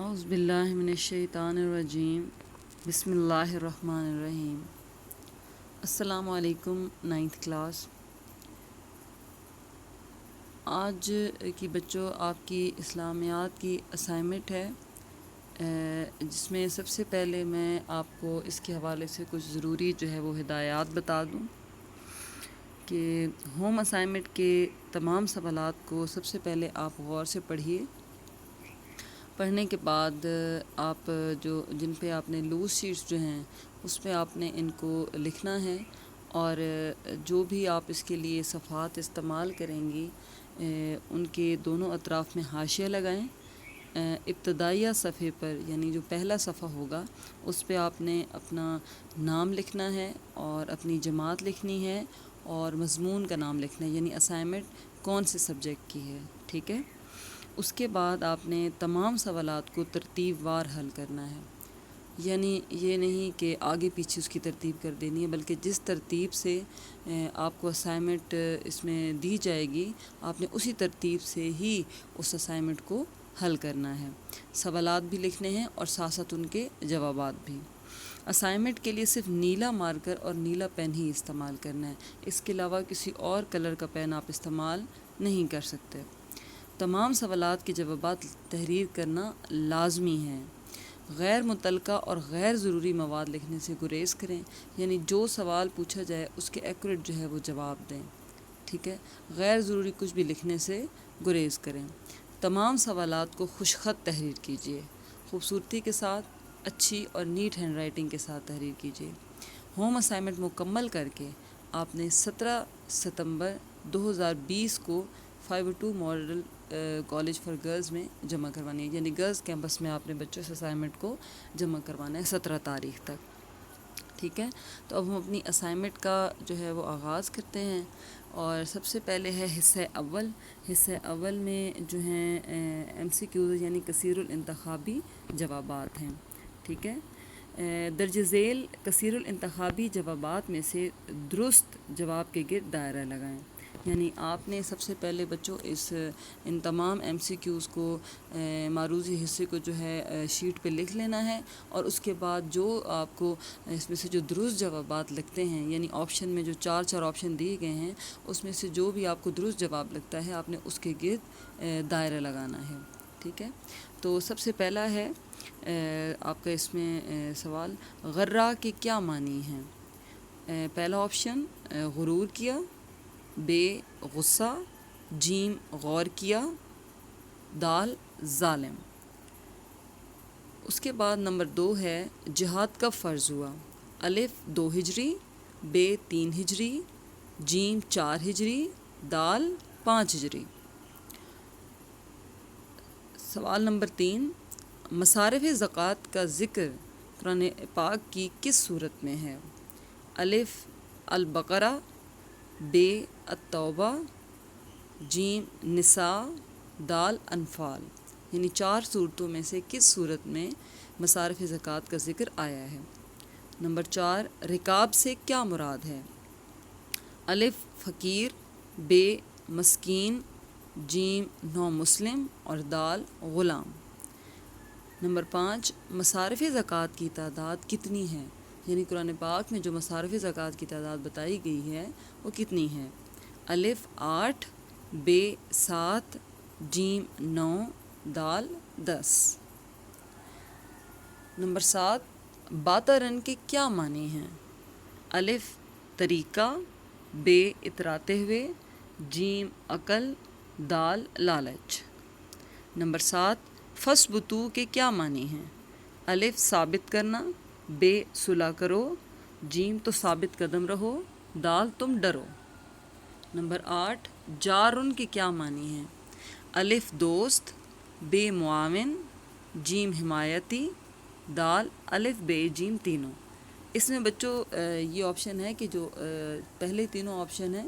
اعوذ باللہ من الشیطان الرجیم بسم اللہ الرحمن الرحیم۔ السلام علیکم، 9th کلاس۔ آج کی بچوں آپ کی اسلامیات کی اسائنمنٹ ہے، جس میں سب سے پہلے میں آپ کو اس کے حوالے سے کچھ ضروری جو ہے وہ ہدایات بتا دوں کہ ہوم اسائنمنٹ کے تمام سوالات کو سب سے پہلے آپ غور سے پڑھیے۔ پڑھنے کے بعد آپ جن پہ آپ نے لوز شیٹس جو ہیں اس پہ آپ نے ان کو لکھنا ہے، اور جو بھی آپ اس کے لیے صفحات استعمال کریں گی ان کے دونوں اطراف میں حاشیہ لگائیں۔ ابتدائیہ صفحے پر یعنی جو پہلا صفحہ ہوگا اس پہ آپ نے اپنا نام لکھنا ہے اور اپنی جماعت لکھنی ہے اور مضمون کا نام لکھنا ہے، یعنی اسائنمنٹ کون سے سبجیکٹ کی ہے، ٹھیک ہے۔ اس کے بعد آپ نے تمام سوالات کو ترتیب وار حل کرنا ہے، یعنی یہ نہیں کہ آگے پیچھے اس کی ترتیب کر دینی ہے، بلکہ جس ترتیب سے آپ کو اسائنمنٹ اس میں دی جائے گی آپ نے اسی ترتیب سے ہی اس اسائنمنٹ کو حل کرنا ہے۔ سوالات بھی لکھنے ہیں اور ساتھ ساتھ ان کے جوابات بھی۔ اسائنمنٹ کے لیے صرف نیلا مارکر اور نیلا پین ہی استعمال کرنا ہے، اس کے علاوہ کسی اور کلر کا پین آپ استعمال نہیں کر سکتے۔ تمام سوالات کے جوابات تحریر کرنا لازمی ہے۔ غیر متعلقہ اور غیر ضروری مواد لکھنے سے گریز کریں، یعنی جو سوال پوچھا جائے اس کے ایکوریٹ جو ہے وہ جواب دیں، ٹھیک ہے۔ غیر ضروری کچھ بھی لکھنے سے گریز کریں۔ تمام سوالات کو خوش خط تحریر کیجیے، خوبصورتی کے ساتھ، اچھی اور نیٹ ہینڈ رائٹنگ کے ساتھ تحریر کیجیے۔ ہوم اسائنمنٹ مکمل کر کے آپ نے 17 ستمبر 2020 کو 502 ماڈل کالج فار گرلز میں جمع کروانی ہے، یعنی گرلز کیمپس میں آپ نے بچوں سے اسائنمنٹ کو جمع کروانا ہے 17 تاریخ تک، ٹھیک ہے۔ تو اب ہم اپنی اسائنمنٹ کا جو ہے وہ آغاز کرتے ہیں، اور سب سے پہلے ہے حصہ اول۔ حصہ اول میں جو ہیں MCQs یعنی کثیر الانتخابی جوابات ہیں، ٹھیک ہے۔ درج ذیل کثیر الانتخابی جوابات میں سے درست جواب کے گرد دائرہ لگائیں، یعنی آپ نے سب سے پہلے بچوں ان تمام MCQs کو معروضی حصے کو جو ہے شیٹ پہ لکھ لینا ہے، اور اس کے بعد جو آپ کو اس میں سے جو درست جوابات لگتے ہیں، یعنی آپشن میں جو 4 آپشن دیے گئے ہیں اس میں سے جو بھی آپ کو درست جواب لگتا ہے آپ نے اس کے گرد دائرہ لگانا ہے، ٹھیک ہے۔ تو سب سے پہلا ہے آپ کا اس میں سوال، غرہ کے کیا معنی ہیں؟ پہلا آپشن غرور کیا، بے غصہ، جیم غور کیا، دال ظالم۔ اس کے بعد نمبر 2 ہے جہاد کب فرض ہوا؟ الف 2 ہجری، بے 3 ہجری، جیم 4 ہجری، دال 5 ہجری۔ سوال نمبر 3، مصارف زکوٰۃ کا ذکر قرآن پاک کی کس صورت میں ہے؟ الف البقرہ، بے التوبہ، جیم نساء، دال انفال۔ یعنی 4 صورتوں میں سے کس صورت میں مصارف زکوٰۃ کا ذکر آیا ہے؟ نمبر 4، رکاب سے کیا مراد ہے؟ الف فقیر، بے مسکین، جیم نو مسلم، اور دال غلام۔ نمبر 5، مصارف زکوٰۃ کی تعداد کتنی ہے؟ یعنی قرآن پاک میں جو مصارف زکوٰۃ کی تعداد بتائی گئی ہے وہ کتنی ہے؟ الف 8، بے 7، جیم 9، دال 10۔ نمبر 7، باترن کے کیا معنی ہیں؟ الف طریقہ، بے اتراتے ہوئے، جیم عقل، دال لالچ۔ نمبر 7، فثبتو کے کیا معنی ہیں؟ الف ثابت کرنا، بے صلح کرو، جیم تو ثابت قدم رہو، دال تم ڈرو۔ نمبر 8، جارن کے کیا معنی ہیں؟ الف دوست، بے معاون، جیم حمایتی، دال الف بے جیم تینوں۔ اس میں بچوں یہ آپشن ہے کہ جو پہلے تینوں آپشن ہیں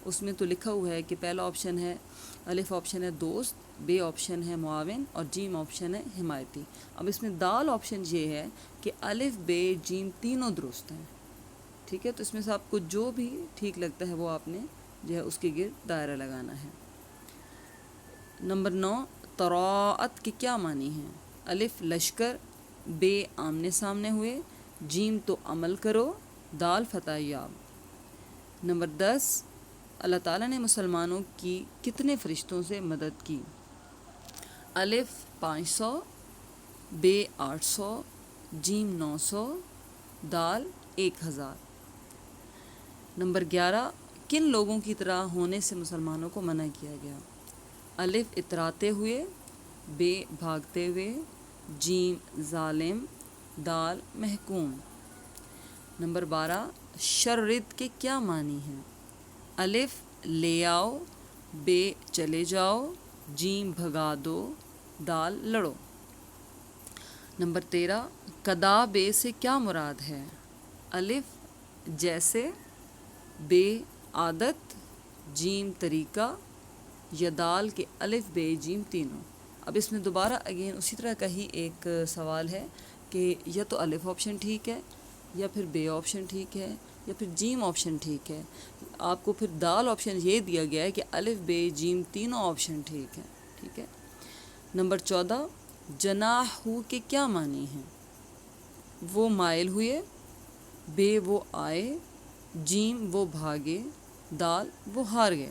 اس میں تو لکھا ہوا ہے کہ پہلا آپشن ہے، الف آپشن ہے دوست، بے آپشن ہے معاون، اور جیم آپشن ہے حمایتی۔ اب اس میں دال آپشن یہ ہے کہ الف بے جیم تینوں درست ہیں، ٹھیک ہے۔ تو اس میں سے آپ کو جو بھی ٹھیک لگتا ہے وہ آپ نے جو ہے اس کے گرد دائرہ لگانا ہے۔ نمبر 9، طراعت کے کیا معنی ہیں؟ الف لشکر، بے آمنے سامنے ہوئے، جیم تو عمل کرو، دال فتح یاب۔ نمبر 10، اللہ تعالیٰ نے مسلمانوں کی کتنے فرشتوں سے مدد کی؟ الف 500، بے 800، جیم 900، دال 1000۔ نمبر 11، کن لوگوں کی طرح ہونے سے مسلمانوں کو منع کیا گیا؟ الف اتراتے ہوئے، بے بھاگتے ہوئے، جیم ظالم، دال محکوم۔ نمبر 12، شرد کے کیا معنی ہیں؟ الف لے آؤ، بے چلے جاؤ، جیم بھگا دو، دال لڑو۔ نمبر 13، قدا بے سے کیا مراد ہے؟ الف جیسے، بے عادت، جیم طریقہ، یا دال کے الف بے جیم تینوں۔ اب اس میں دوبارہ اگین اسی طرح کا ہی ایک سوال ہے کہ یا تو الف آپشن ٹھیک ہے، یا پھر بے آپشن ٹھیک ہے، یا پھر جیم آپشن ٹھیک ہے۔ آپ کو پھر دال آپشن یہ دیا گیا ہے کہ الف بے جیم تینوں آپشن ٹھیک ہے، ٹھیک ہے۔ نمبر 14، جناحو کے کیا معنی ہیں؟ وہ مائل ہوئے، بے وہ آئے، جیم وہ بھاگے، دال وہ ہار گئے۔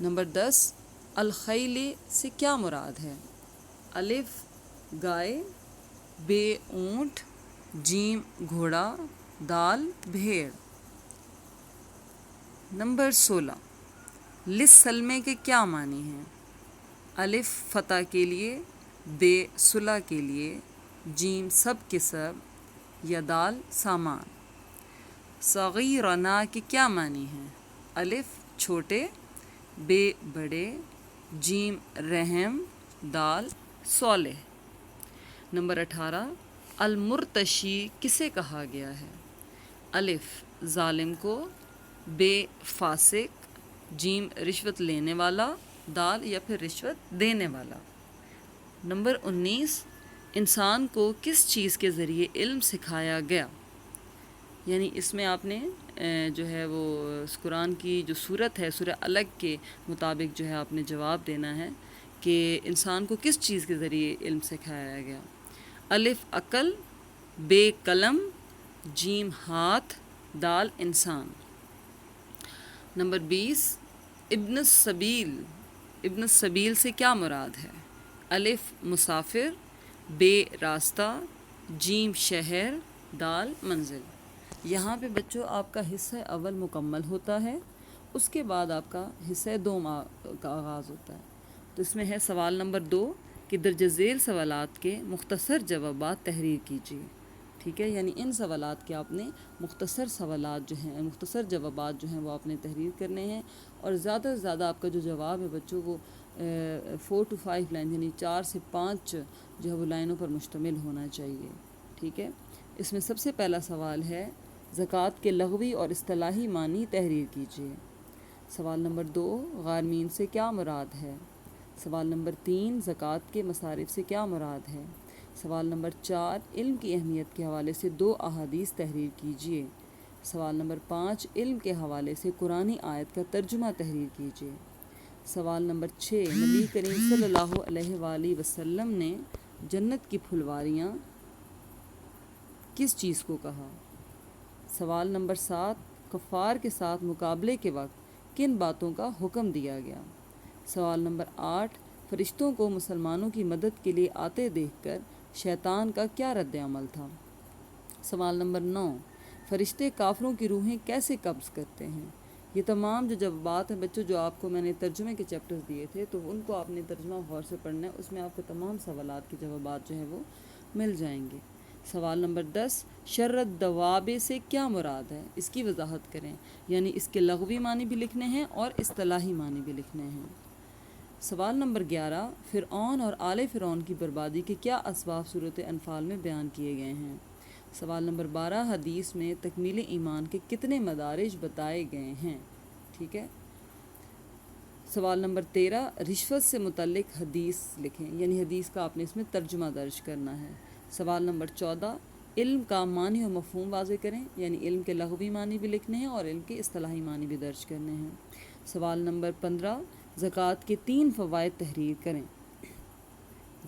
نمبر 10، الخیل سے کیا مراد ہے؟ الف گائے، بے اونٹ، جیم گھوڑا، دال بھیڑ۔ نمبر 16، للسلمے کے کیا معنی ہیں؟ الف فتح کے لیے، بے صلح کے لیے، جیم سب کے سب، یا دال سامان۔ صغیرنا کے کیا معنی ہیں؟ الف چھوٹے، بے بڑے، جیم رحم، دال صالح۔ نمبر 18، المرتشی کسے کہا گیا ہے؟ الف ظالم کو، بے فاسق، جیم رشوت لینے والا، دال یا پھر رشوت دینے والا۔ نمبر 19، انسان کو کس چیز کے ذریعے علم سکھایا گیا؟ یعنی اس میں آپ نے جو ہے وہ اس قرآن کی جو صورت ہے سورہ الگ کے مطابق جو ہے آپ نے جواب دینا ہے کہ انسان کو کس چیز کے ذریعے علم سکھایا گیا۔ الف عقل، بے قلم، جیم ہاتھ، دال انسان۔ نمبر 20، ابن السبیل، ابن السبیل سے کیا مراد ہے؟ الف مسافر، بے راستہ، جیم شہر، دال منزل۔ یہاں پہ بچوں آپ کا حصہ اول مکمل ہوتا ہے، اس کے بعد آپ کا حصہ دوم کا آغاز ہوتا ہے۔ تو اس میں ہے سوال نمبر 2 کہ درج ذیل سوالات کے مختصر جوابات تحریر کیجیے، ٹھیک ہے۔ یعنی ان سوالات کے آپ نے مختصر سوالات جو ہیں، مختصر جوابات جو ہیں وہ آپ نے تحریر کرنے ہیں، اور زیادہ سے زیادہ آپ کا جو جواب ہے بچوں کو 4 to 5 لائن یعنی 4 سے 5 جو ہے وہ لائنوں پر مشتمل ہونا چاہیے، ٹھیک ہے۔ اس میں سب سے پہلا سوال ہے زکوٰۃ کے لغوی اور اصطلاحی معنی تحریر کیجیے۔ سوال نمبر 2، غارمین سے کیا مراد ہے؟ سوال نمبر 3، زکوٰۃ کے مصارف سے کیا مراد ہے؟ سوال نمبر 4، علم کی اہمیت کے حوالے سے 2 احادیث تحریر کیجیے۔ سوال نمبر 5، علم کے حوالے سے قرآنی آیت کا ترجمہ تحریر کیجیے۔ سوال نمبر 6، نبی کریم صلی اللہ علیہ وآلہ وسلم نے جنت کی پھلواریاں کس چیز کو کہا؟ سوال نمبر 7، کفار کے ساتھ مقابلے کے وقت کن باتوں کا حکم دیا گیا؟ سوال نمبر 8، فرشتوں کو مسلمانوں کی مدد کے لیے آتے دیکھ کر شیطان کا کیا رد عمل تھا؟ سوال نمبر 9، فرشتے کافروں کی روحیں کیسے قبض کرتے ہیں؟ یہ تمام جو جوابات ہیں بچوں جو آپ کو میں نے ترجمے کے چیپٹرز دیے تھے تو ان کو آپ نے ترجمہ غور سے پڑھنا ہے، اس میں آپ کو تمام سوالات کے جوابات جو ہیں وہ مل جائیں گے۔ سوال نمبر 10، شرد دوابے سے کیا مراد ہے؟ اس کی وضاحت کریں، یعنی اس کے لغوی معنی بھی لکھنے ہیں اور اصطلاحی معنی بھی لکھنے ہیں۔ سوال نمبر 11، فرعون اور آل فرعون کی بربادی کے کیا اسباب سورۃ انفال میں بیان کیے گئے ہیں؟ سوال نمبر 12، حدیث میں تکمیل ایمان کے کتنے مدارج بتائے گئے ہیں؟ ٹھیک ہے۔ سوال نمبر 13، رشوت سے متعلق حدیث لکھیں، یعنی حدیث کا آپ نے اس میں ترجمہ درج کرنا ہے۔ سوال نمبر 14، علم کا معنی و مفہوم واضح کریں، یعنی علم کے لغوی معنی بھی لکھنے ہیں اور علم کے اصطلاحی معنی بھی درج کرنے ہیں۔ سوال نمبر 15، زکوٰۃ کے 3 فوائد تحریر کریں۔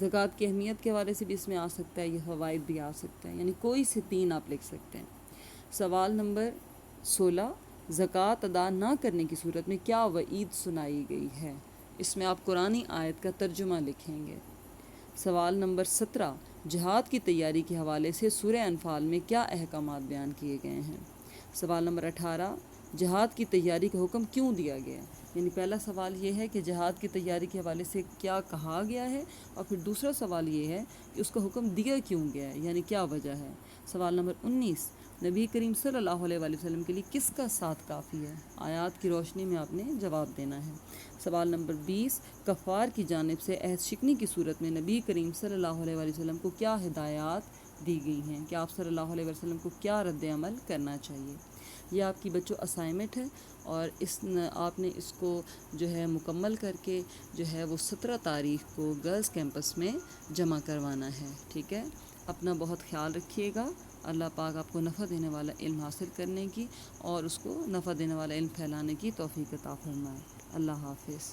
زکوٰۃ کی اہمیت کے حوالے سے بھی اس میں آ سکتا ہے، یہ فوائد بھی آ سکتا ہے، یعنی کوئی سے 3 آپ لکھ سکتے ہیں۔ سوال نمبر 16، زکوٰۃ ادا نہ کرنے کی صورت میں کیا وعید سنائی گئی ہے؟ اس میں آپ قرآنی آیت کا ترجمہ لکھیں گے۔ سوال نمبر 17، جہاد کی تیاری کے حوالے سے سورہ انفال میں کیا احکامات بیان کیے گئے ہیں؟ سوال نمبر 18، جہاد کی تیاری کا حکم کیوں دیا گیا؟ یعنی پہلا سوال یہ ہے کہ جہاد کی تیاری کے حوالے سے کیا کہا گیا ہے، اور پھر دوسرا سوال یہ ہے کہ اس کا حکم دیا کیوں گیا ہے، یعنی کیا وجہ ہے۔ سوال نمبر 19، نبی کریم صلی اللہ علیہ وآلہ وسلم کے لیے کس کا ساتھ کافی ہے؟ آیات کی روشنی میں آپ نے جواب دینا ہے۔ سوال نمبر 20، کفار کی جانب سے عہد شکنی کی صورت میں نبی کریم صلی اللہ علیہ وآلہ وسلم کو کیا ہدایات دی گئی ہیں کہ آپ صلی اللہ علیہ وسلم کو کیا رد عمل کرنا چاہیے؟ یہ آپ کی بچوں اسائنمنٹ ہے، اور آپ نے اس کو جو ہے مکمل کر کے جو ہے وہ 17 تاریخ کو گرلز کیمپس میں جمع کروانا ہے، ٹھیک ہے؟ اپنا بہت خیال رکھیے گا۔ اللہ پاک آپ کو نفع دینے والا علم حاصل کرنے کی اور اس کو نفع دینے والا علم پھیلانے کی توفیق عطا فرمائے۔ اللہ حافظ۔